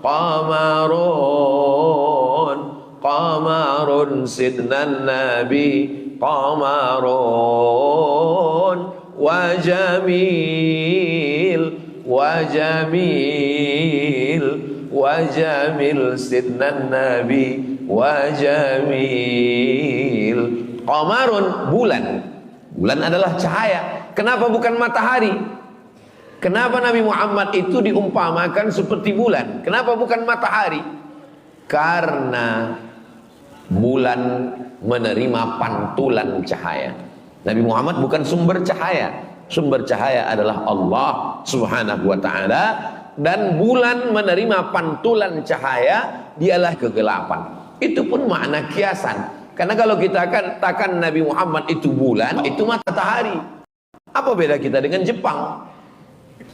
qamarun, qamarun sidnan nabi, qamarun wa jamil, wa jamil, wa jamil sidnan nabi, wa jamil. Qamarun, bulan. Bulan adalah cahaya. Kenapa bukan matahari? Kenapa Nabi Muhammad itu diumpamakan seperti bulan? Kenapa bukan matahari? Karena bulan menerima pantulan cahaya. Nabi Muhammad bukan sumber cahaya. Sumber cahaya adalah Allah Subhanahu wa ta'ala. Dan bulan menerima pantulan cahaya, dialah kegelapan. Itu pun makna kiasan. Karena kalau kita katakan Nabi Muhammad itu bulan, itu matahari. Apa beda kita dengan Jepang?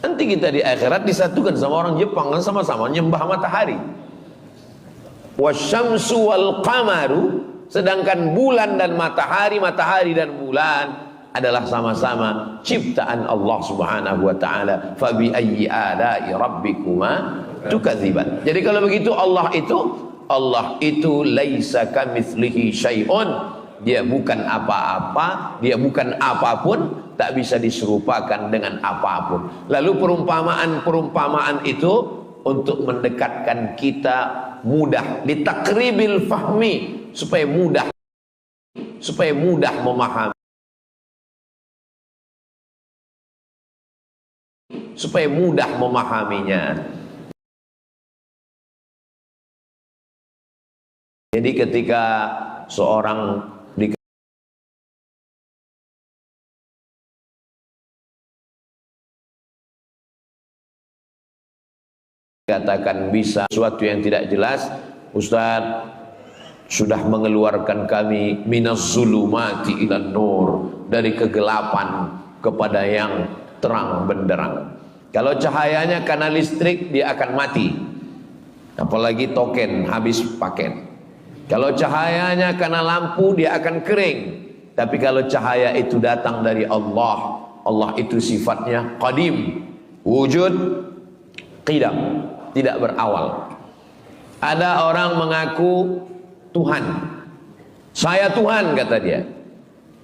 Nanti kita di akhirat disatukan sama orang Jepang, kan sama-sama nyembah matahari. Wasyamsu wal qamaru, sedangkan bulan dan matahari, matahari dan bulan adalah sama-sama ciptaan Allah Subhanahu wa ta'ala. Fa bi ayyi ala'i rabbikuma tukadziban. Jadi kalau begitu Allah itu laisa kamitslihi syai'un. Dia bukan apa-apa, dia bukan apapun, tak bisa diserupakan dengan apapun. Lalu perumpamaan itu untuk mendekatkan kita mudah, litakribil fahmi, supaya mudah memahami, supaya mudah memahaminya. Jadi ketika seorang dikatakan bisa sesuatu yang tidak jelas, Ustaz sudah mengeluarkan kami minas zulumati ilan nur, dari kegelapan kepada yang terang benderang. Kalau cahayanya karena listrik, dia akan mati, apalagi token habis paket. Kalau cahayanya karena lampu, dia akan kering. Tapi kalau cahaya itu datang dari Allah, Allah itu sifatnya qadim, wujud, qidam, tidak berawal. Ada orang mengaku Tuhan, saya Tuhan kata dia,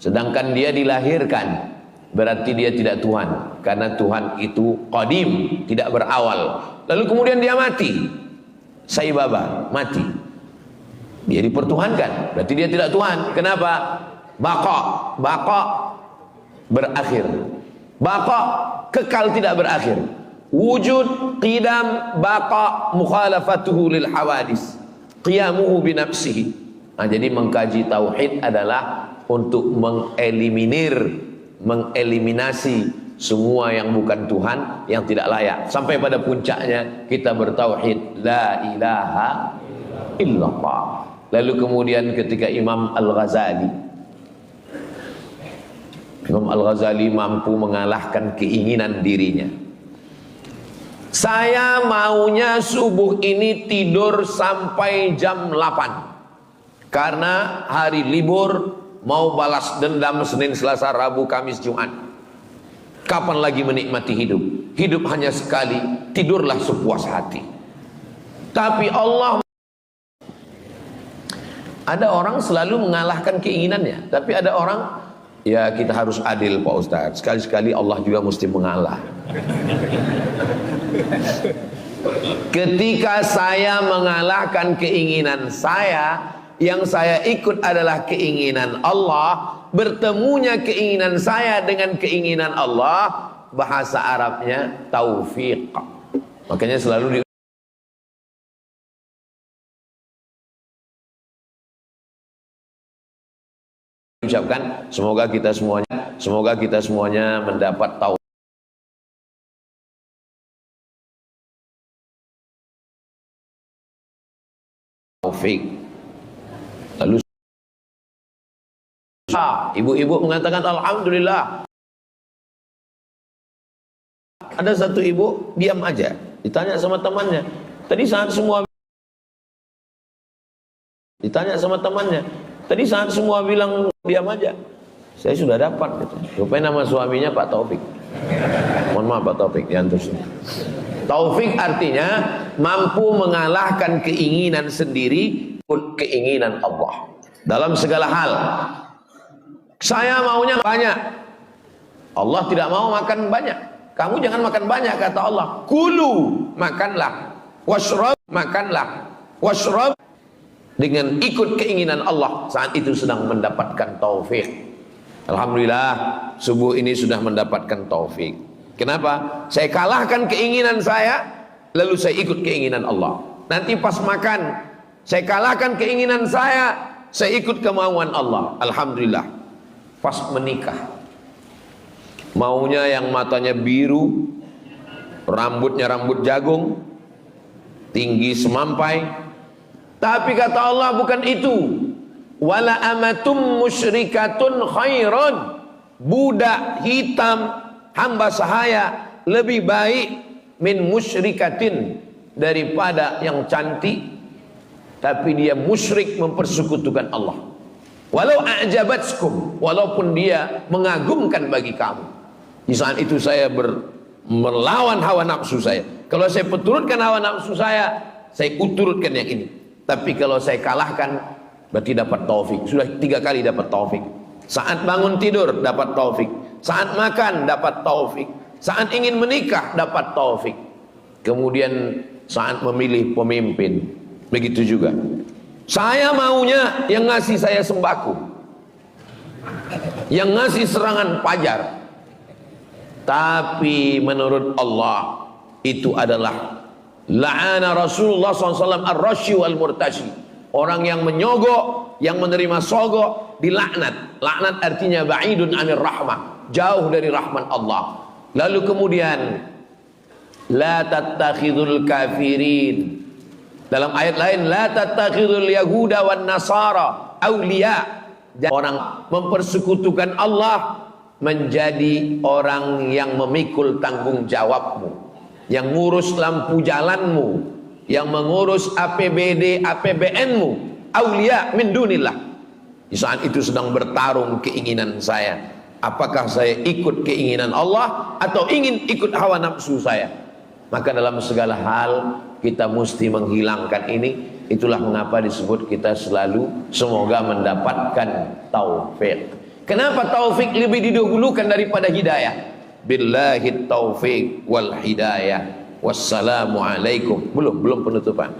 sedangkan dia dilahirkan, berarti dia tidak Tuhan, karena Tuhan itu qadim, tidak berawal. Lalu kemudian dia mati, Sai Baba mati, dia dipertuhankan, berarti dia tidak Tuhan. Kenapa? Baqa berakhir, baqa kekal, tidak berakhir. Wujud, qidam, baqa, mukhalafatuhu lil hawadis, qiyamuhu binafsihi. Nah, jadi mengkaji tauhid adalah untuk mengeliminasi semua yang bukan Tuhan, yang tidak layak, sampai pada puncaknya kita bertauhid la ilaha illallah. Lalu kemudian ketika Imam Al-Ghazali mampu mengalahkan keinginan dirinya, saya maunya subuh ini tidur sampai jam 8 karena hari libur, mau balas dendam Senin, Selasa, Rabu, Kamis, Jumat. Kapan lagi menikmati hidup? Hidup hanya sekali, tidurlah sepuas hati. Tapi ada orang selalu mengalahkan keinginannya, tapi ada orang, ya kita harus adil Pak Ustadz, sekali-sekali Allah juga mesti mengalah. Ketika saya mengalahkan keinginan saya, yang saya ikut adalah keinginan Allah, bertemunya keinginan saya dengan keinginan Allah, bahasa Arabnya taufiq. Makanya selalu diucapkan, semoga kita semuanya mendapat taufik. Lalu ibu-ibu mengatakan alhamdulillah. Ada satu ibu diam aja, ditanya sama temannya, tadi saat semua bilang diam aja, saya sudah dapat gitu. Rupanya nama suaminya Pak Taufik. Mohon maaf Pak Taufik, diantus. Taufik artinya mampu mengalahkan keinginan sendiri keinginan Allah dalam segala hal. Saya maunya banyak, Allah tidak mau makan banyak. Kamu jangan makan banyak, kata Allah. Kulu, makanlah. Washrab, makanlah. Washrab, dengan ikut keinginan Allah. Saat itu sedang mendapatkan taufik. Alhamdulillah, subuh ini sudah mendapatkan taufik. Kenapa? Saya kalahkan keinginan saya, lalu saya ikut keinginan Allah. Nanti pas makan, saya kalahkan keinginan saya ikut kemauan Allah. Alhamdulillah. Pas menikah, maunya yang matanya biru, rambutnya rambut jagung, tinggi semampai. Tapi kata Allah bukan itu. Wala amatum musyrikatun khairan. Budak hitam hamba sahaya lebih baik min musyrikatin, daripada yang cantik tapi dia musyrik, mempersekutukan Allah. Walau a'jabatskum, walaupun dia mengagumkan bagi kamu. Di saat itu saya melawan hawa nafsu saya. Kalau saya turutkan hawa nafsu saya turutkan yang ini. Tapi kalau saya kalahkan, berarti dapat taufik. Sudah 3 kali dapat taufik. Saat bangun tidur dapat taufik, saat makan dapat taufik, saat ingin menikah dapat taufik. Kemudian saat memilih pemimpin, begitu juga. Saya maunya yang ngasih saya sembako, yang ngasih serangan pajar. Tapi menurut Allah itu adalah la'ana Rasulullah SAW ar-rashi wal murtashi. Orang yang menyogok, yang menerima sogok, dilaknat. Laknat artinya ba'idun anir rahmah, jauh dari rahman Allah. Lalu kemudian la tattakhidul kafirin, dalam ayat lain la tattakhidul yahuda wan nasara awliya. Orang mempersekutukan Allah menjadi orang yang memikul tanggung jawabmu, yang ngurus lampu jalanmu, yang mengurus APBD APBN-mu, aulia min dunillah. Di saat itu sedang bertarung keinginan saya. Apakah saya ikut keinginan Allah atau ingin ikut hawa nafsu saya? Maka dalam segala hal kita mesti menghilangkan ini. Itulah mengapa disebut kita selalu semoga mendapatkan taufik. Kenapa taufik lebih didahulukan daripada hidayah? Billahi taufik wal hidayah. Wassalamualaikum. Belum penutupan.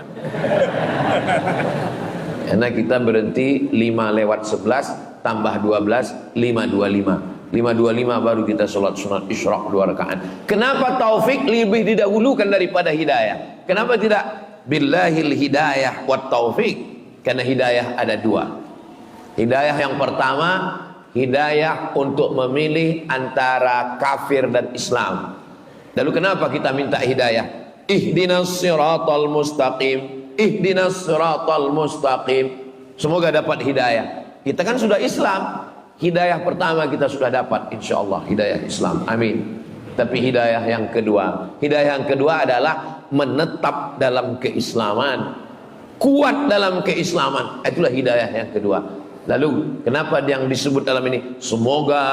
Karena kita berhenti 5:11 tambah 12 5:25. 5:25 baru kita sholat sunat isyraq 2 rakaat. Kenapa taufik lebih didahulukan daripada hidayah? Kenapa tidak billahil hidayah wat taufik? Karena hidayah ada 2. Hidayah yang pertama, hidayah untuk memilih antara kafir dan Islam. Lalu kenapa kita minta hidayah? Ihdinas siratal mustaqim, ihdinas siratal mustaqim. Semoga dapat hidayah. Kita kan sudah Islam. Hidayah pertama kita sudah dapat, insyaallah hidayah Islam. Amin. Tapi hidayah yang kedua adalah menetap dalam keislaman, kuat dalam keislaman. Itulah hidayah yang kedua. Lalu kenapa yang disebut dalam ini semoga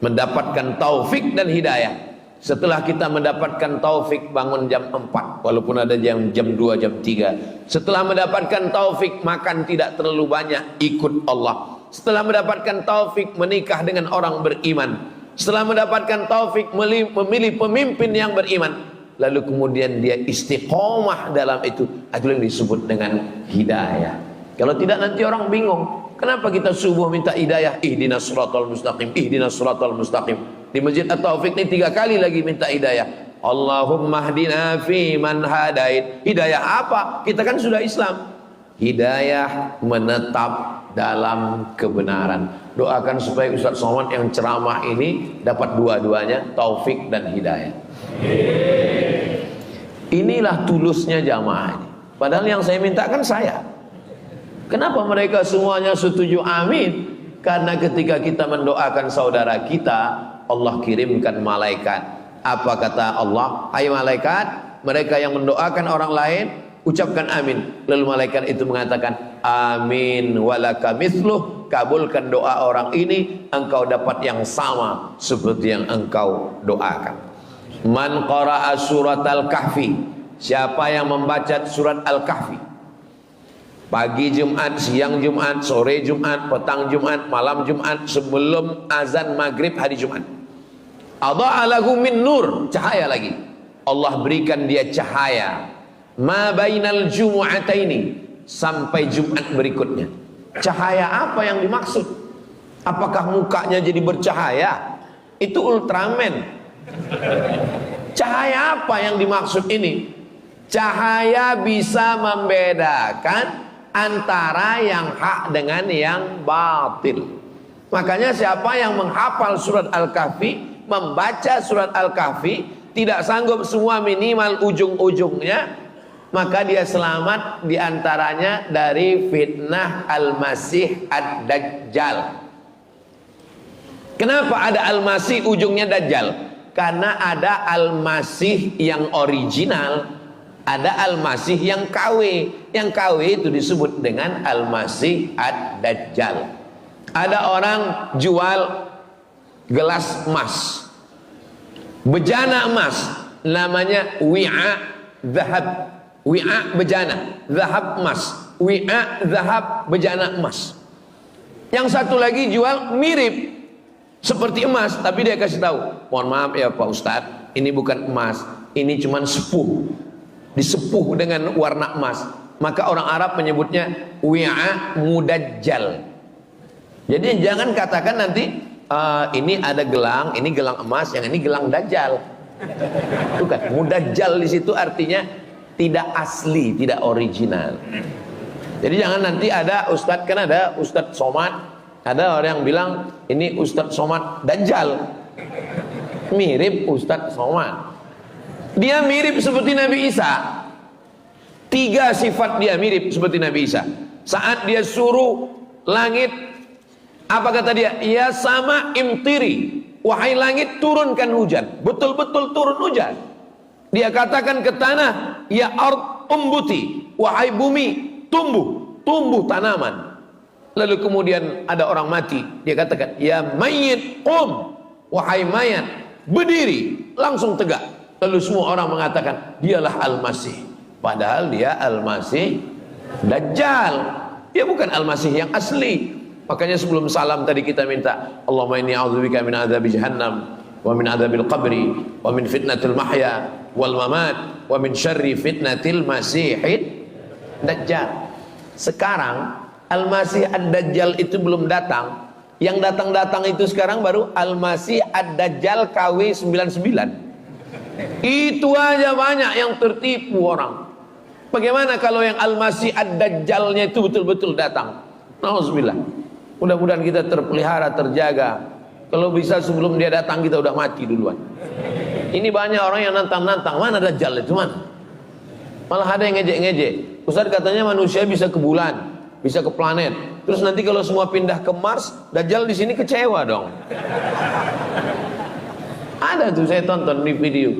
mendapatkan taufik dan hidayah? Setelah kita mendapatkan taufik bangun jam 4, walaupun ada jam 2, jam 3. Setelah mendapatkan taufik makan tidak terlalu banyak, ikut Allah. Setelah mendapatkan taufik menikah dengan orang beriman. Setelah mendapatkan taufik memilih pemimpin yang beriman. Lalu kemudian dia istiqomah dalam itu. Itu yang disebut dengan hidayah. Kalau tidak nanti orang bingung. Kenapa kita subuh minta hidayah? Ihdinas siratal mustaqim, ihdinas siratal mustaqim. Di Masjid At-Taufik ini 3 kali lagi minta hidayah. Allahumma hdina fi man hadait. Hidayah apa? Kita kan sudah Islam. Hidayah menetap dalam kebenaran. Doakan supaya Ustaz Somad yang ceramah ini dapat dua-duanya, taufik dan hidayah. Inilah tulusnya jamaah ini. Padahal yang saya minta kan saya. Kenapa mereka semuanya setuju amin? Karena ketika kita mendoakan saudara kita, Allah kirimkan malaikat. Apa kata Allah? Hai malaikat, mereka yang mendoakan orang lain, ucapkan amin. Lalu malaikat itu mengatakan amin walaka mithluh. Kabulkan doa orang ini, engkau dapat yang sama seperti yang engkau doakan. Man qara'a suratal kahfi, Siapa yang membaca surat Al-Kahfi pagi Jumat, siang Jumat, sore Jumat, petang Jumat, malam Jumat, sebelum azan maghrib hari Jumat, adha'a lahu min nur, cahaya lagi, Allah berikan dia cahaya ma bainal jumu'ataini, sampai Jumat berikutnya. Cahaya apa yang dimaksud? Apakah mukanya jadi bercahaya? Itu Ultraman. Cahaya apa yang dimaksud ini? Cahaya bisa membedakan antara yang hak dengan yang batil. Makanya siapa yang menghafal surat Al-Kahfi, membaca surat Al-Kahfi, tidak sanggup semua minimal ujung-ujungnya, maka dia selamat diantaranya dari fitnah Al-Masih Ad-Dajjal. Kenapa ada Al-Masih ujungnya Dajjal? Karena ada Al-Masih yang original, ada Al-Masih yang KW. Yang KW itu disebut dengan Al-Masih Ad-Dajjal. Ada orang jual gelas emas, bejana emas, namanya wi'a zahab. Wi'a bejana, zahab emas. Wi'a zahab, bejana emas. Yang satu lagi jual mirip seperti emas, tapi dia kasih tahu, mohon maaf ya Pak Ustadz, ini bukan emas, ini cuman sepuh, disepuh dengan warna emas. Maka orang Arab menyebutnya wi'a mudajjal. Jadi jangan katakan nanti ini ada gelang, ini gelang emas, yang ini gelang dajjal. Bukan, mudajjal di situ artinya tidak asli, tidak original. Jadi jangan nanti ada Ustadz, kan ada Ustadz Somad, ada orang yang bilang ini Ustadz Somad Dajjal, mirip Ustadz Somad. Dia mirip seperti Nabi Isa. 3 sifat dia mirip seperti Nabi Isa. Saat dia suruh langit, apa kata dia? Ya sama imtiri, wahai langit turunkan hujan. Betul-betul turun hujan. Dia katakan ke tanah, ya ard umbuti, wahai bumi tumbuh tanaman. Lalu kemudian ada orang mati, dia katakan, ya mayyit qum, wahai mayat berdiri, langsung tegak. Lalu semua orang mengatakan dialah Al-Masih, padahal dia Al-Masih Dajjal. Dia bukan Al-Masih yang asli. Makanya sebelum salam tadi kita minta, Allahumma inni a'udzubika min adzabi jahannam wa min adzabil qabri wa min fitnatil mahya wal mamat wa min syarri fitnatil masihid dajjal. Sekarang Al-Masih Ad-Dajjal itu belum datang. Yang datang-datang itu sekarang baru Al-Masih Ad-Dajjal KW 99. Itu aja banyak yang tertipu orang. Bagaimana kalau yang Al-Masih Ad-Dajjalnya itu betul-betul datang? Nauzubillah. Mudah-mudahan kita terpelihara, terjaga. Kalau bisa sebelum dia datang kita udah mati duluan. Ini banyak orang yang nantang-nantang, mana Dajjal itu mana? Malah ada yang ngejek-ngejek. Ustaz katanya manusia bisa ke bulan, bisa ke planet. Terus nanti kalau semua pindah ke Mars, Dajjal di sini kecewa dong. Ada tuh saya tonton di video.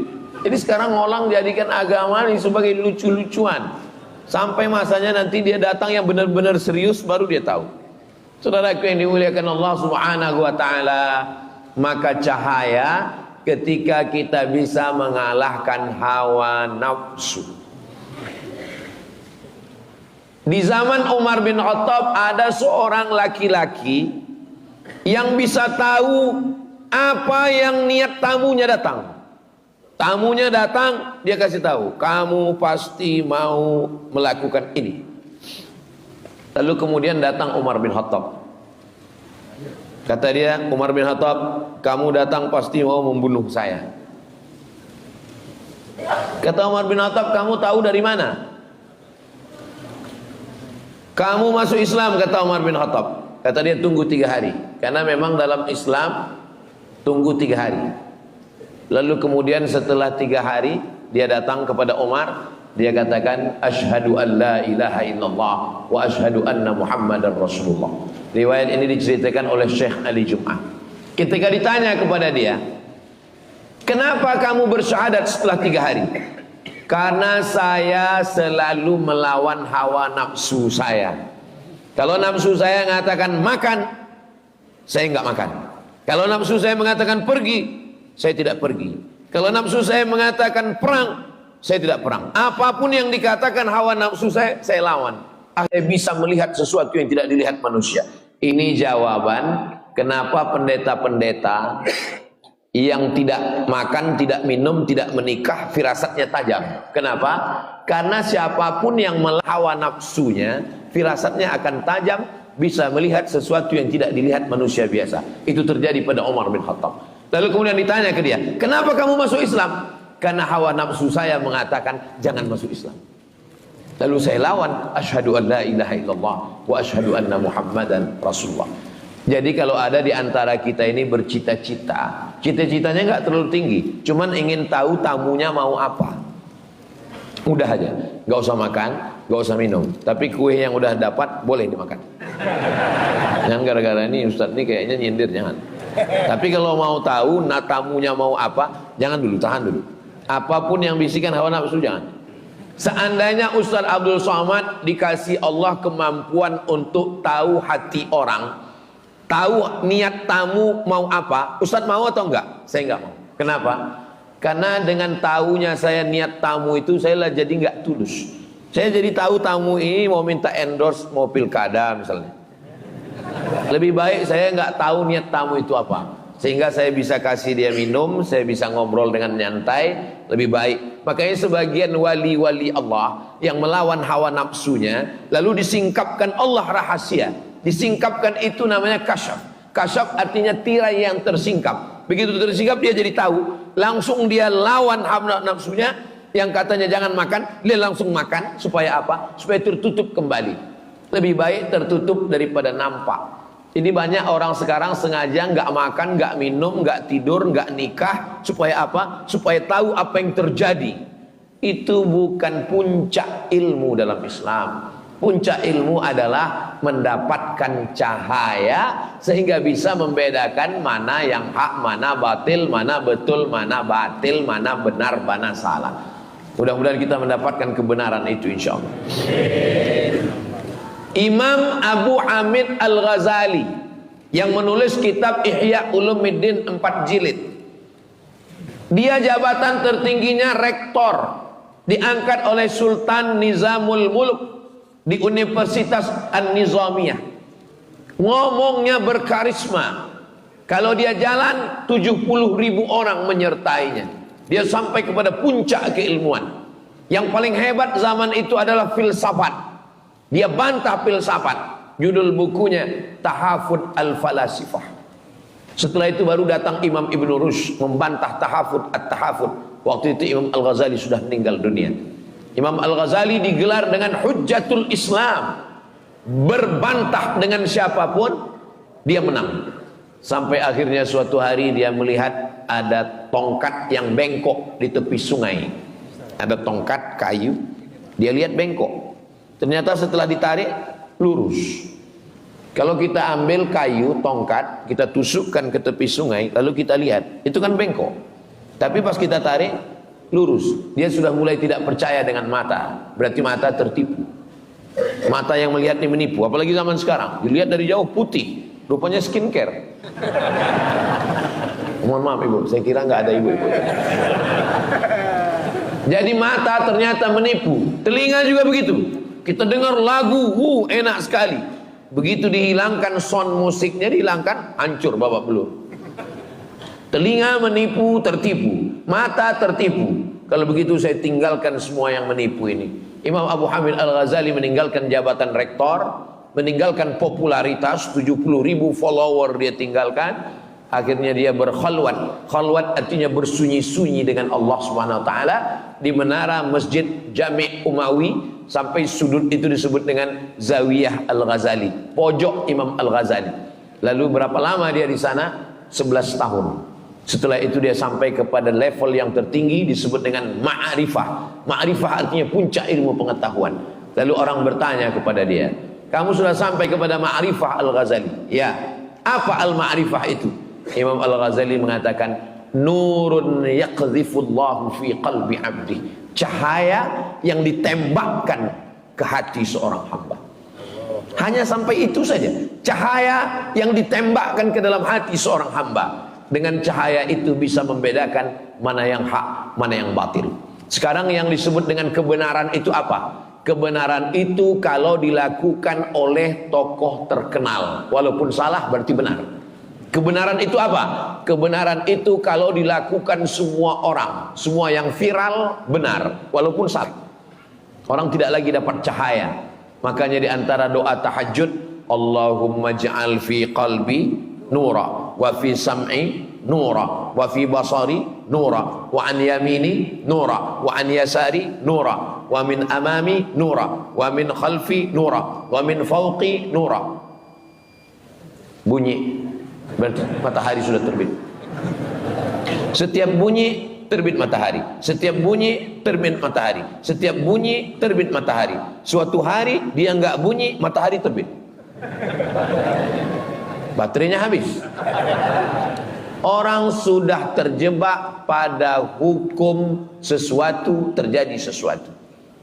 Jadi sekarang orang jadikan agama ini sebagai lucu-lucuan. Sampai masanya nanti dia datang yang benar-benar serius baru dia tahu. Saudaraku yang dimuliakan Allah Subhanahu wa taala, maka cahaya ketika kita bisa mengalahkan hawa nafsu. Di zaman Umar bin Khattab ada seorang laki-laki yang bisa tahu apa yang niat tamunya datang. Tamunya datang, dia kasih tahu, kamu pasti mau melakukan ini. Lalu kemudian datang Umar bin Khattab. Kata dia, Umar bin Khattab, kamu datang pasti mau membunuh saya. Kata Umar bin Khattab, kamu tahu dari mana? Kamu masuk Islam, kata Umar bin Khattab. Kata dia, tunggu 3 hari. Karena memang dalam Islam tunggu 3 hari. Lalu kemudian setelah 3 hari dia datang kepada Umar. Dia katakan, asyhadu an la ilaha illallah wa asyhadu anna Muhammadar Rasulullah. Riwayat ini diceritakan oleh Syekh Ali Jum'ah. Ketika ditanya kepada dia, kenapa kamu bersyahadat setelah 3 hari? Karena saya selalu melawan hawa nafsu saya. Kalau nafsu saya mengatakan makan, saya enggak makan. Kalau nafsu saya mengatakan pergi, saya tidak pergi. Kalau nafsu saya mengatakan perang, saya tidak perang. Apapun yang dikatakan hawa nafsu saya lawan. Saya bisa melihat sesuatu yang tidak dilihat manusia. Ini jawaban kenapa pendeta-pendeta yang tidak makan, tidak minum, tidak menikah, firasatnya tajam. Kenapa? Karena siapapun yang melawan nafsunya, firasatnya akan tajam, bisa melihat sesuatu yang tidak dilihat manusia biasa. Itu terjadi pada Umar bin Khattab. Lalu kemudian ditanya ke dia, kenapa kamu masuk Islam? Karena hawa nafsu saya mengatakan jangan masuk Islam. Lalu saya lawan, asyhadu an la ilaha illallah wa asyhadu anna Muhammadan Rasulullah. Jadi kalau ada di antara kita ini bercita-cita, cita-citanya nggak terlalu tinggi, cuman ingin tahu tamunya mau apa. Udah aja, nggak usah makan, nggak usah minum. Tapi kue yang udah dapat boleh dimakan. Jangan gara-gara ini Ustadz ini kayaknya nyindir, jangan. Tapi kalau mau tahu, tamunya mau apa, jangan dulu, tahan dulu. Apapun yang bisikan hawa nafsu jangan. Seandainya Ustadz Abdul Somad dikasih Allah kemampuan untuk tahu hati orang, tahu niat tamu mau apa, Ustadz mau atau enggak? Saya enggak mau. Kenapa? Karena dengan tahunya saya niat tamu itu, saya jadi enggak tulus. Saya jadi tahu tamu ini mau minta endorse, mau pilkada misalnya. Lebih baik saya enggak tahu niat tamu itu apa. Sehingga saya bisa kasih dia minum, saya bisa ngobrol dengan nyantai, lebih baik. Makanya sebagian wali-wali Allah yang melawan hawa nafsunya, lalu disingkapkan Allah rahasia. Disingkapkan itu namanya kasyaf. Kasyaf artinya tirai yang tersingkap. Begitu tersingkap dia jadi tahu. Langsung dia lawan hawa nafsunya yang katanya jangan makan, dia langsung makan. Supaya apa? Supaya tertutup kembali. Lebih baik tertutup daripada nampak. Jadi banyak orang sekarang sengaja nggak makan, nggak minum, nggak tidur, nggak nikah. Supaya apa? Supaya tahu apa yang terjadi. Itu bukan puncak ilmu dalam Islam. Puncak ilmu adalah mendapatkan cahaya sehingga bisa membedakan mana yang hak, mana batil, mana betul, mana batil, mana benar, mana salah. Mudah-mudahan kita mendapatkan kebenaran itu insya Allah. Imam Abu Hamid Al-Ghazali yang menulis kitab Ihya Ulumuddin 4 jilid. Dia jabatan tertingginya rektor, diangkat oleh Sultan Nizamul Mulk di Universitas An-Nizamiyah. Ngomongnya berkarisma. Kalau dia jalan 70.000 orang menyertainya. Dia sampai kepada puncak keilmuan. Yang paling hebat zaman itu adalah filsafat. Dia bantah filsafat. Judul bukunya Tahafud Al-Falasifah. Setelah itu baru datang Imam Ibn Rushd membantah Tahafud At-Tahafud. Waktu itu Imam Al-Ghazali sudah meninggal dunia. Imam Al-Ghazali digelar dengan Hujjatul Islam. Berbantah dengan siapapun, dia menang. Sampai akhirnya suatu hari dia melihat ada tongkat yang bengkok di tepi sungai. Ada tongkat kayu, dia lihat bengkok. Ternyata setelah ditarik, lurus. Kalau kita ambil kayu, tongkat, kita tusukkan ke tepi sungai, lalu kita lihat, itu kan bengkok. Tapi pas kita tarik, lurus. Dia sudah mulai tidak percaya dengan mata. Berarti mata tertipu. Mata yang melihat ini menipu. Apalagi zaman sekarang, dilihat dari jauh putih, rupanya skincare. Mohon maaf ibu, saya kira nggak ada ibu-ibu. Jadi mata ternyata menipu. Telinga juga begitu. Kita dengar lagu, enak sekali. Begitu dihilangkan sound musiknya, dihilangkan, hancur babak belur. Telinga menipu, tertipu. Mata tertipu. Kalau begitu saya tinggalkan semua yang menipu ini. Imam Abu Hamid Al-Ghazali meninggalkan jabatan rektor, meninggalkan popularitas, 70.000 follower dia tinggalkan. Akhirnya dia berkhalwat. Khalwat artinya bersunyi-sunyi dengan Allah Subhanahu wa taala di menara Masjid Jami' Umawi. Sampai sudut itu disebut dengan Zawiyah Al-Ghazali, pojok Imam Al-Ghazali. Lalu berapa lama dia di sana? 11 tahun. Setelah itu dia sampai kepada level yang tertinggi disebut dengan ma'rifah. Ma'rifah artinya puncak ilmu pengetahuan. Lalu orang bertanya kepada dia, kamu sudah sampai kepada ma'rifah Al-Ghazali? Ya. Apa al-ma'rifah itu? Imam Al-Ghazali mengatakan, nurun yaqdhifullahu fi qalbi 'abdi. Cahaya yang ditembakkan ke hati seorang hamba. Hanya sampai itu saja. Cahaya yang ditembakkan ke dalam hati seorang hamba. Dengan cahaya itu bisa membedakan mana yang hak, mana yang batil. Sekarang yang disebut dengan kebenaran itu apa? Kebenaran itu kalau dilakukan oleh tokoh terkenal, walaupun salah berarti benar. Kebenaran itu apa? Kebenaran itu kalau dilakukan semua orang, semua yang viral benar, walaupun salah. Orang tidak lagi dapat cahaya. Makanya di antara doa tahajud, Allahumma ja'al fi qalbi nura, wa fi sam'i nura, wa fi basari nura, wa an yamini nura, wa an yasari nura, wa min amami nura, wa min khalfi nura, wa min fawqi nura. Bunyi, berarti matahari sudah terbit. Setiap bunyi terbit matahari, setiap bunyi terbit matahari, setiap bunyi terbit matahari. Suatu hari dia nggak bunyi, matahari terbit, baterainya habis. Orang sudah terjebak pada hukum sesuatu terjadi sesuatu.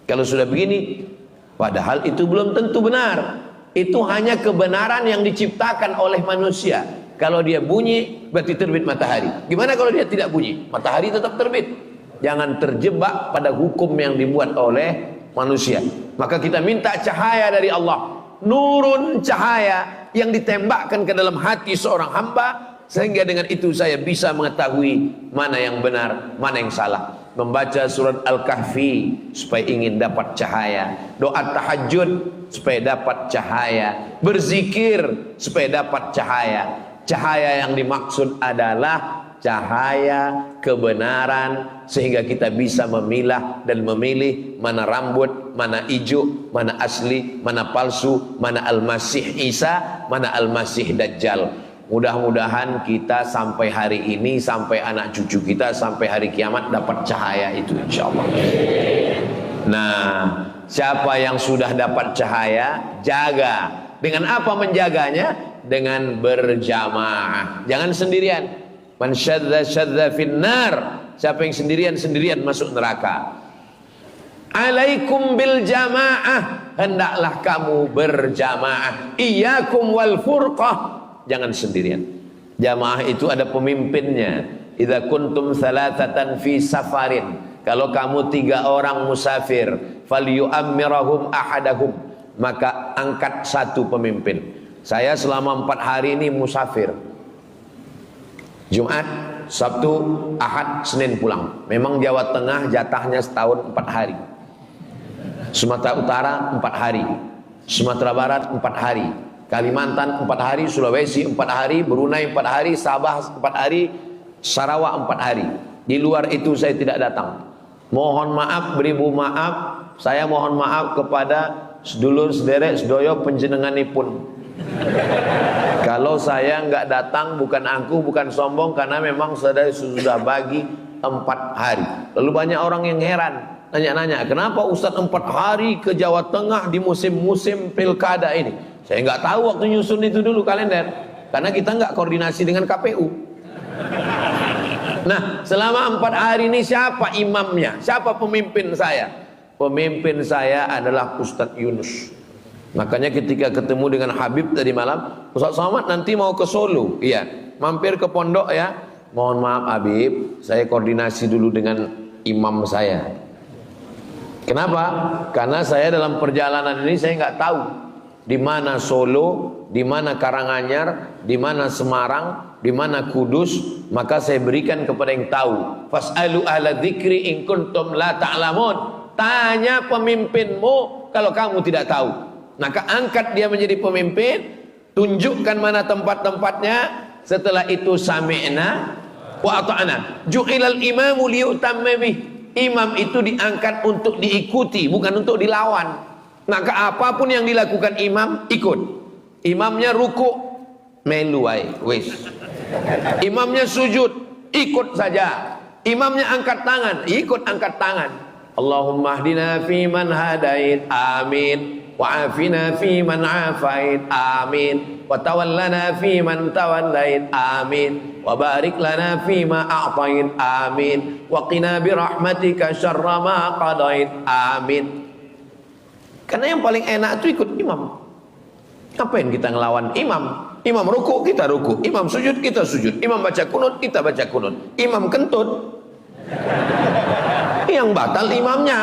Kalau sudah begini, padahal itu belum tentu benar. Itu hanya kebenaran yang diciptakan oleh manusia. Kalau dia bunyi, berarti terbit matahari. Gimana kalau dia tidak bunyi? Matahari tetap terbit. Jangan terjebak pada hukum yang dibuat oleh manusia. Maka kita minta cahaya dari Allah. Nurun, cahaya yang ditembakkan ke dalam hati seorang hamba, sehingga dengan itu saya bisa mengetahui mana yang benar, mana yang salah. Membaca surat Al-Kahfi supaya ingin dapat cahaya, doa tahajud supaya dapat cahaya, berzikir supaya dapat cahaya. Cahaya yang dimaksud adalah cahaya kebenaran, sehingga kita bisa memilah dan memilih mana rambut, mana hijau, mana asli, mana palsu, mana Al-Masih Isa, mana Al-Masih Dajjal. Mudah-mudahan kita sampai hari ini, sampai anak cucu kita, sampai hari kiamat dapat cahaya itu, insya Allah. Nah, siapa yang sudah dapat cahaya, jaga. Dengan apa menjaganya? Dengan berjamaah. Jangan sendirian. Man syadza syadza finnar. Siapa yang sendirian masuk neraka. Alaikum bil jamaah. Hendaklah kamu berjamaah. Iyyakum wal furqah. Jangan sendirian. Jamaah itu ada pemimpinnya. Idza kuntum salatatan fi safarin. Kalau kamu 3 orang musafir, falyu'ammirahum ahadahum. Maka angkat satu pemimpin. Saya selama 4 hari ini musafir. Jumat, Sabtu, Ahad, Senin pulang. Memang Jawa Tengah jatahnya setahun 4 hari. Sumatera Utara 4 hari. Sumatera Barat 4 hari. Kalimantan 4 hari, Sulawesi 4 hari, Brunei 4 hari, Sabah 4 hari, Sarawak 4 hari. Di luar itu saya tidak datang. Mohon maaf, beribu maaf. Saya mohon maaf kepada sedulur, sederek, sedoyo, penjenenganipun. Kalau saya nggak datang, bukan aku, bukan sombong, karena memang saya sudah bagi 4 hari. Lalu banyak orang yang heran, nanya-nanya, kenapa Ustadz 4 hari ke Jawa Tengah di musim-musim pilkada ini? Saya nggak tahu waktu nyusun itu dulu kalender, karena kita nggak koordinasi dengan KPU. Nah, selama 4 hari ini siapa imamnya? Siapa pemimpin saya? Pemimpin saya adalah Ustadz Yunus. Makanya ketika ketemu dengan Habib tadi malam, Ustadz Somad nanti mau ke Solo, iya, mampir ke pondok ya. Mohon maaf Habib, saya koordinasi dulu dengan imam saya. Kenapa? Karena saya dalam perjalanan ini saya nggak tahu di mana Solo, di mana Karanganyar, di mana Semarang, di mana Kudus. Maka saya berikan kepada yang tahu. Fas'alu ahla dzikri in kuntum la ta'lamun. Tanya pemimpinmu kalau kamu tidak tahu. Maka angkat dia menjadi pemimpin, tunjukkan mana tempat-tempatnya. Setelah itu sami'na wa ata'na. Ju'ilal imamu liyutamma bih. Imam itu diangkat untuk diikuti, bukan untuk dilawan. Maka apapun yang dilakukan imam, ikut. Imamnya ruku, melu wae, wis. Imamnya sujud, ikut saja. Imamnya angkat tangan, ikut angkat tangan. Allahumma hdina fi man hadait, amin. Wa afina fi man afait, amin. Wa tawallana fi man tawallait, amin. Wa barik lana fi ma a'tait, amin. Wa qina bi rahmatika syarra ma qadait, amin. Karena yang paling enak itu ikut imam. Ngapain kita ngelawan imam? Imam ruku, kita ruku. Imam sujud, kita sujud. Imam baca kunut, kita baca kunut. Imam kentut, Yang batal imamnya.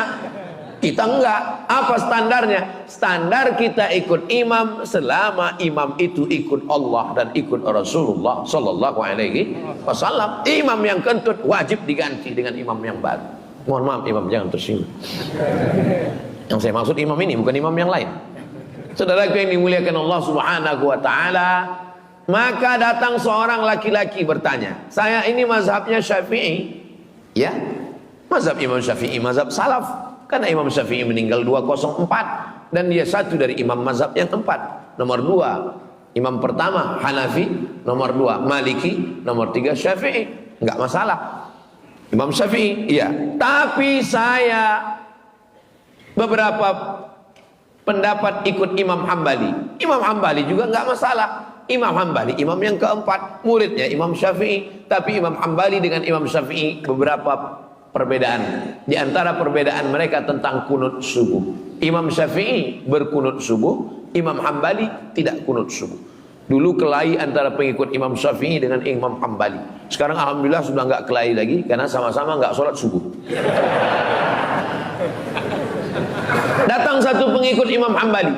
Kita enggak. Apa standarnya? Standar kita ikut imam selama imam itu ikut Allah dan ikut Rasulullah sallallahu alaihi wasallam. Imam yang kentut wajib diganti dengan imam yang baru. Mohon maaf imam, jangan tersinggung. Yang saya maksud imam ini bukan imam yang lain. Saudaraku yang dimuliakan Allah Subhanahu wa taala, maka datang seorang laki-laki bertanya, "Saya ini mazhabnya Syafi'i." Ya. Mazhab Imam Syafi'i mazhab salaf. Karena Imam Syafi'i meninggal 204 dan dia satu dari imam mazhab yang 4. Nomor 2 imam pertama Hanafi, nomor 2 Maliki, nomor 3 Syafi'i. Enggak masalah. Imam Syafi'i, iya. Tapi saya beberapa pendapat ikut Imam Hambali. Imam Hambali juga enggak masalah. Imam Hambali imam yang keempat, muridnya Imam Syafi'i. Tapi Imam Hambali dengan Imam Syafi'i beberapa perbedaan. Di antara perbedaan mereka tentang kunut subuh. Imam Syafi'i berkunut subuh, Imam Hambali tidak kunut subuh. Dulu kelahi antara pengikut Imam Syafi'i dengan Imam Hambali. Sekarang alhamdulillah sudah nggak kelahi lagi karena sama-sama nggak sholat subuh. Datang satu pengikut Imam Hambali.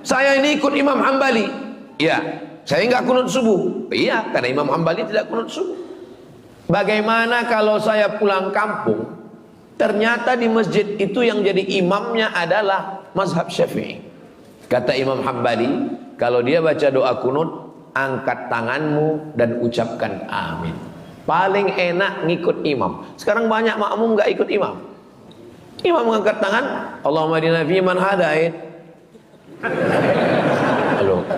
Saya ini ikut Imam Hambali. Ya, saya nggak kunut subuh. Iya, karena Imam Hambali tidak kunut subuh. Bagaimana kalau saya pulang kampung, ternyata di masjid itu yang jadi imamnya adalah mazhab Syafi'i. Kata Imam Hambali, kalau dia baca doa kunut, angkat tanganmu dan ucapkan amin. Paling enak ngikut imam. Sekarang banyak makmum nggak ikut imam. Imam mengangkat tangan, Allahumma hadina fi man hadait.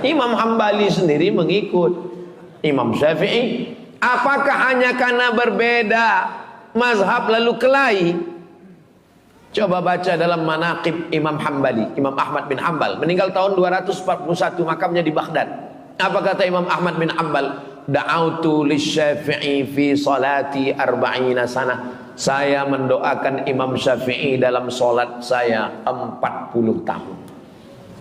Imam Hambali sendiri mengikut Imam Syafi'i. Apakah hanya karena berbeda mazhab lalu kelahi? Coba baca dalam Manaqib Imam Hambali, Imam Ahmad bin Hanbal, meninggal tahun 241, makamnya di Baghdad. Apa kata Imam Ahmad bin Hanbal? Da'autu lisyafi'i fi salati arba'ina sanah. Saya mendoakan Imam Syafi'i dalam solat saya 40 tahun.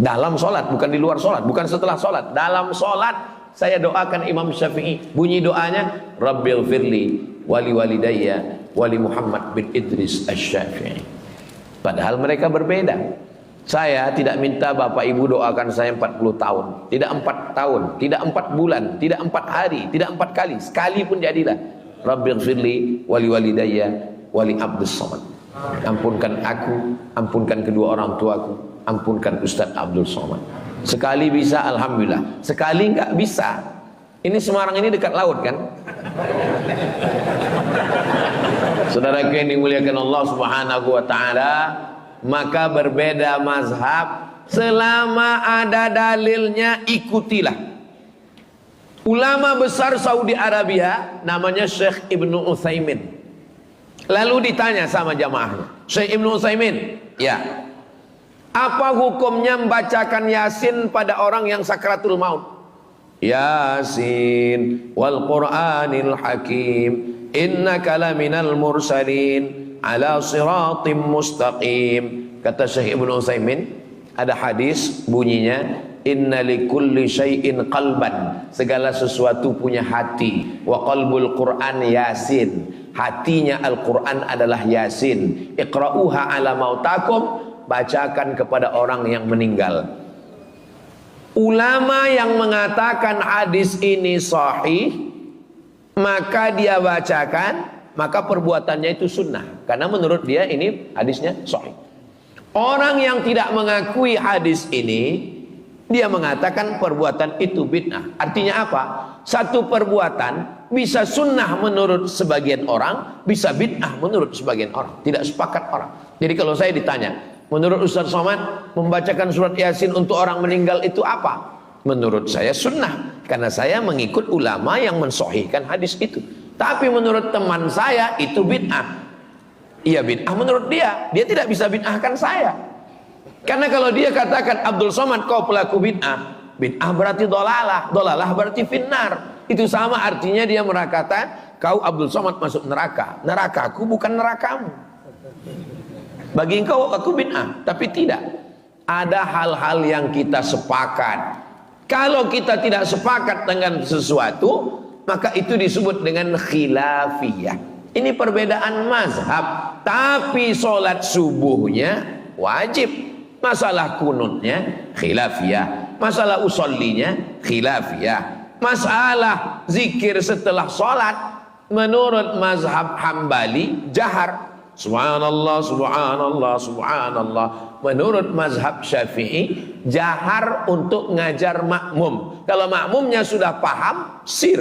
Dalam solat, bukan di luar solat, bukan setelah solat. Dalam solat saya doakan Imam Syafi'i. Bunyi doanya, Rabbil firli wali walidayya wali Muhammad bin Idris Asy-Syafi'i. Padahal mereka berbeda. Saya tidak minta bapak ibu doakan saya 40 tahun, tidak 4 tahun, tidak 4 bulan, tidak 4 hari, tidak 4 kali. Sekali pun jadilah. Rabbil firli wali walidayya wali Abdus Somad. Ampunkan aku, ampunkan kedua orang tuaku, ampunkan Ustadz Abdul Somad. Sekali bisa alhamdulillah, sekali enggak bisa. Ini Semarang ini dekat laut kan? Saudara yang dimuliakan Allah Subhanahu wa taala, maka berbeda mazhab selama ada dalilnya ikutilah. Ulama besar Saudi Arabia namanya Syekh Ibnu Utsaimin. Lalu ditanya sama jamaahnya, Syekh Ibnu Utsaimin, ya, apa hukumnya membacakan Yasin pada orang yang sakratul maut? Yasin wal Qur'anil Hakim innaka laminal mursalin ala siratim mustaqim. Kata Syekh Ibnu Utsaimin, ada hadis bunyinya inna likulli syai'in qalban. Segala sesuatu punya hati. Wa qalbul Qur'an Yasin. Hatinya Al-Qur'an adalah Yasin. Iqra'uha ala mautakum. Bacakan kepada orang yang meninggal. Ulama yang mengatakan hadis ini sahih, maka dia bacakan, maka perbuatannya itu sunnah, karena menurut dia ini hadisnya sahih. Orang yang tidak mengakui hadis ini, dia mengatakan perbuatan itu bid'ah. Artinya apa? Satu perbuatan bisa sunnah menurut sebagian orang, bisa bid'ah menurut sebagian orang. Tidak sepakat orang. Jadi kalau saya ditanya, menurut Ustaz Somad, membacakan surat Yasin untuk orang meninggal itu apa? Menurut saya sunnah, karena saya mengikut ulama yang mensahihkan hadis itu. Tapi menurut teman saya itu bid'ah. Iya bid'ah menurut dia. Dia tidak bisa bid'ahkan saya. Karena kalau dia katakan Abdul Somad kau pelaku bid'ah, bid'ah berarti dolalah, dolalah berarti finnar. Itu sama artinya dia berkata kau Abdul Somad masuk neraka. Nerakaku bukan nerakamu. Bagi engkau aku bid'ah, tapi tidak. Ada hal-hal yang kita sepakat. Kalau kita tidak sepakat dengan sesuatu, maka itu disebut dengan khilafiyah. Ini perbedaan mazhab. Tapi sholat subuhnya wajib. Masalah kunutnya khilafiyah. Masalah usollinya khilafiyah. Masalah zikir setelah sholat menurut mazhab Hambali jahar. Subhanallah, subhanallah, subhanallah. Menurut mazhab Syafi'i jahar untuk ngajar makmum. Kalau makmumnya sudah paham, sir.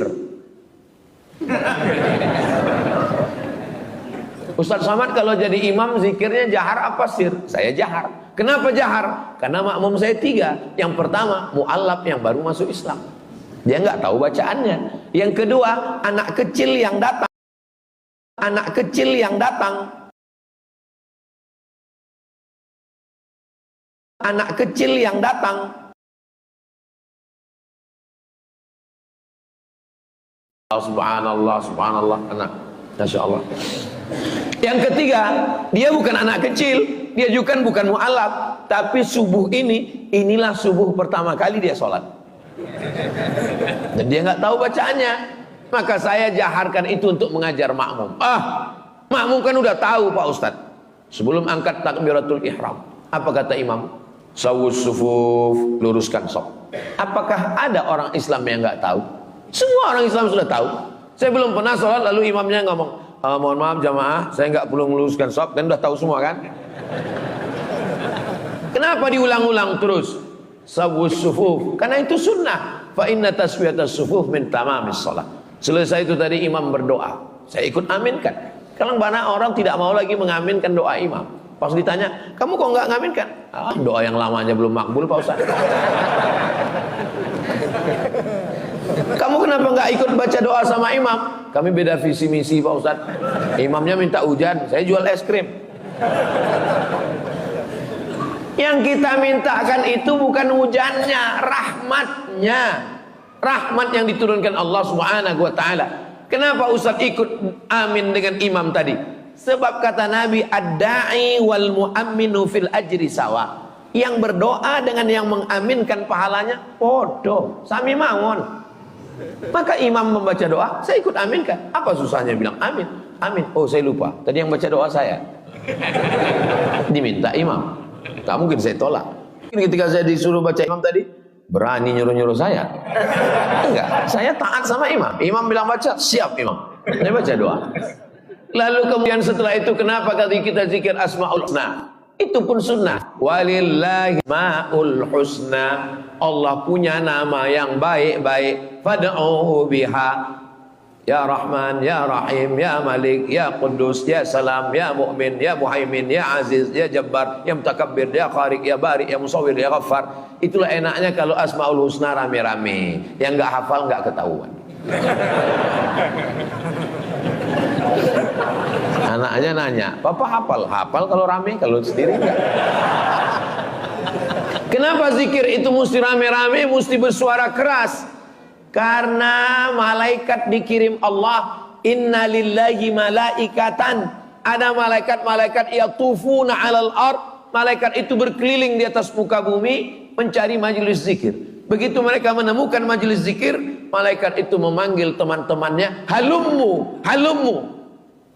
Ustaz Somad kalau jadi imam zikirnya jahar apa sir? Saya jahar. Kenapa jahar? Karena makmum saya 3. Yang pertama mu'allaf yang baru masuk Islam, dia nggak tahu bacaannya. Yang kedua anak kecil yang datang. Anak kecil yang datang. Anak kecil yang datang. Subhanallah, subhanallah, anak, masya Allah. Yang ketiga, dia bukan anak kecil, dia juga bukan mu'alaf, tapi subuh inilah subuh pertama kali dia sholat, dan dia nggak tahu bacaannya. Maka saya jaharkan itu untuk mengajar makmum. Makmum kan udah tahu Pak Ustadz. Sebelum angkat takbiratul ihram, apa kata imam? Sawus sufuf, luruskan saf. Apakah ada orang Islam yang nggak tahu? Semua orang Islam sudah tahu. Saya belum pernah sholat lalu imamnya ngomong, mohon maaf jamaah, saya nggak perlu meluruskan saf, kan udah tahu semua kan? Kenapa diulang-ulang terus? Sawus sufuf, karena itu sunnah. Fa inna taswiyatas sufuf min tamamis shalah. Selesai itu tadi imam berdoa, saya ikut aminkan. Kalau banyak orang tidak mau lagi mengaminkan doa imam. Pas ditanya, kamu kok nggak ngaminkan? Doa yang lamanya belum makbul Pak Ustaz. Kamu kenapa nggak ikut baca doa sama imam? Kami beda visi misi Pak Ustaz. Imamnya minta hujan, saya jual es krim. Yang kita mintakan itu bukan hujannya, rahmatnya. Rahmat yang diturunkan Allah Subhanahu wa taala. Kenapa Ustaz ikut amin dengan imam tadi? Sebab kata Nabi, ad-da'i wal mu'amminu fil ajri sawa. Yang berdoa dengan yang mengaminkan pahalanya podo, sami mawon. Maka imam membaca doa, saya ikut aminkan. Apa susahnya bilang amin? Amin. Oh, saya lupa. Tadi yang baca doa saya. Diminta imam. Tak mungkin saya tolak. Ketika saya disuruh baca imam tadi, berani nyuruh-nyuruh saya? Enggak, saya taat sama imam. Imam bilang baca, siap imam. Saya baca doa. Lalu kemudian setelah itu kenapa kali kita zikir asmaul husna? Itu pun sunnah. Walillahi ma'ul husna. Allah punya nama yang baik-baik. Fad'uhu biha. Ya Rahman, Ya Rahim, Ya Malik, Ya Qudus, Ya Salam, Ya Mu'min, Ya Muhaimin, Ya Aziz, Ya Jabbar, Ya Mutakabbir, Ya Khariq, Ya Bari, Ya Musawwir, Ya Ghaffar. Itulah enaknya kalau asmaul husna rame-rame. Yang enggak hafal enggak ketahuan. Anaknya nanya, papa hafal? Hafal kalau rame, kalau sendiri enggak. Kenapa zikir itu mesti rame-rame, mesti bersuara keras? Karena malaikat dikirim Allah. Inna lillahi malaikatan. Ada malaikat-malaikat yatufuna 'alal ard. Malaikat itu berkeliling di atas muka bumi mencari majelis zikir. Begitu mereka menemukan majelis zikir, malaikat itu memanggil teman-temannya, halummu, halummu.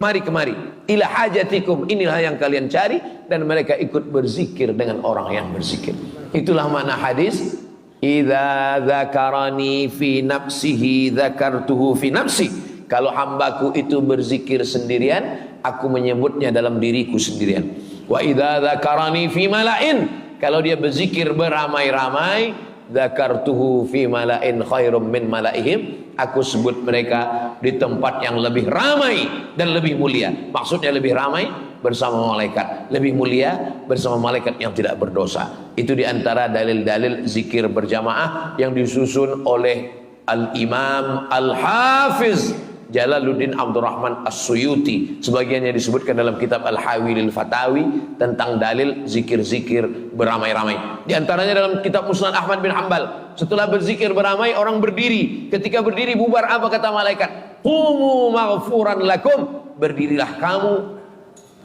Mari kemari, ila hajatikum, inilah yang kalian cari, dan mereka ikut berzikir dengan orang yang berzikir. Itulah makna hadis, idza dzakarani fi nafsihi dzakartuhu fi nafsi. Kalau hambaku itu berzikir sendirian, aku menyebutnya dalam diriku sendirian. Wa idza dzakarani fi mala'in, kalau dia berzikir beramai-ramai, dzakartuhu fi mala'in khairum min mala'ihim, aku sebut mereka di tempat yang lebih ramai dan lebih mulia. Maksudnya lebih ramai bersama malaikat, lebih mulia bersama malaikat yang tidak berdosa. Itu diantara dalil-dalil zikir berjamaah yang disusun oleh Al-Imam Al-Hafiz Jalaluddin Abdurrahman As-Suyuti. Sebagiannya disebutkan dalam kitab Al-Hawilil Fatawi tentang dalil zikir-zikir beramai-ramai. Di antaranya dalam kitab Musnad Ahmad bin Hanbal, setelah berzikir beramai orang berdiri. Ketika berdiri bubar, apa kata malaikat? Qumu maghfuran lakum, berdirilah kamu,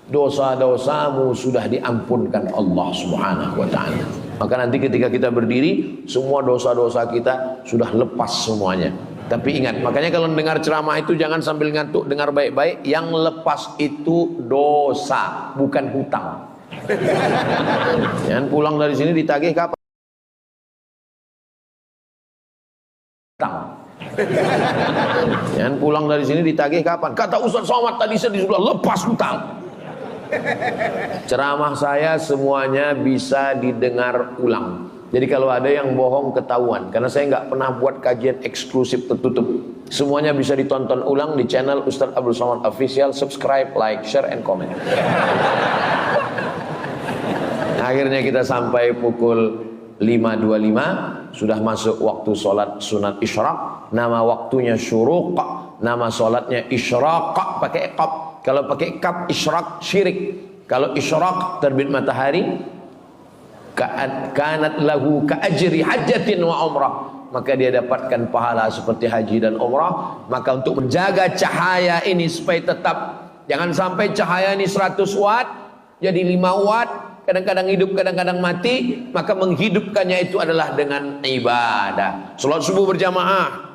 dosa-dosamu sudah diampunkan Allah Subhanahu wa taala. Maka nanti ketika kita berdiri, semua dosa-dosa kita sudah lepas semuanya. Tapi ingat, makanya kalau dengar ceramah itu jangan sambil ngantuk, dengar baik-baik. Yang lepas itu dosa, bukan hutang. Jangan pulang dari sini ditagih kapan? Jangan pulang dari sini ditagih kapan? Kata Ustaz Somad tadi saya sudah lepas hutang. Ceramah saya semuanya bisa didengar ulang. Jadi kalau ada yang bohong ketahuan, karena saya nggak pernah buat kajian eksklusif tertutup. Semuanya bisa ditonton ulang di channel Ustaz Abdul Somad Official. Subscribe, like, share, and comment. Akhirnya kita sampai pukul 5.25, sudah masuk waktu sholat sunat isyraq. Nama waktunya syuruq, nama sholatnya isyraq pakai qaf. Kalau pakai kaf isyraq syirik. Kalau isyraq terbit matahari, kanat lahu ka ajri hajjatin wa umrah, maka dia dapatkan pahala seperti haji dan umrah. Maka untuk menjaga cahaya ini supaya tetap, jangan sampai cahaya ini 100 watt jadi 5 watt, kadang-kadang hidup kadang-kadang mati, maka menghidupkannya itu adalah dengan ibadah. Salat subuh berjamaah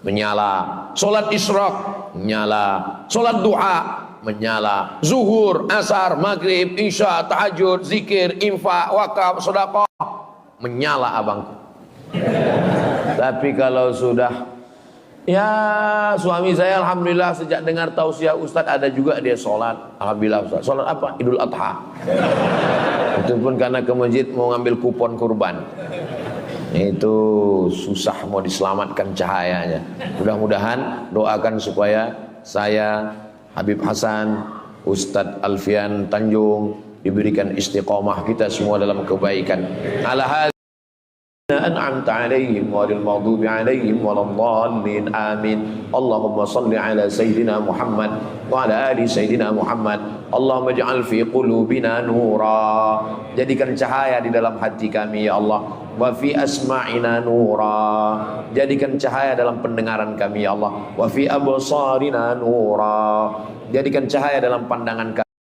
menyala, salat isyraq menyala, salat duha menyala, zuhur, asar, maghrib, isya, tahajud, zikir, infak, wakaf, sedekah menyala abangku. Tapi kalau sudah, ya suami saya alhamdulillah sejak dengar tausiah Ustadz ada juga dia sholat. Alhamdulillah Ustadz. Sholat apa? Idul Adha. Itu pun karena ke masjid mau ngambil kupon kurban. Itu susah mau diselamatkan cahayanya. Mudah-mudahan doakan supaya saya, Habib Hasan, Ustadz Alfian Tanjung diberikan istiqomah, kita semua dalam kebaikan. Ala an'amta alaihim ghairil maghdubi alaihim waladdallin amin. Allahumma shalli ala sayyidina Muhammad wa ala ali sayyidina Muhammad. Allahumma ij'al fi qulubina nura, jadikan cahaya di dalam hati kami ya Allah. Wa fi asma'ina nura, jadikan cahaya dalam pendengaran kami ya Allah. Wa fi absarina nura, jadikan cahaya dalam pandangan kami.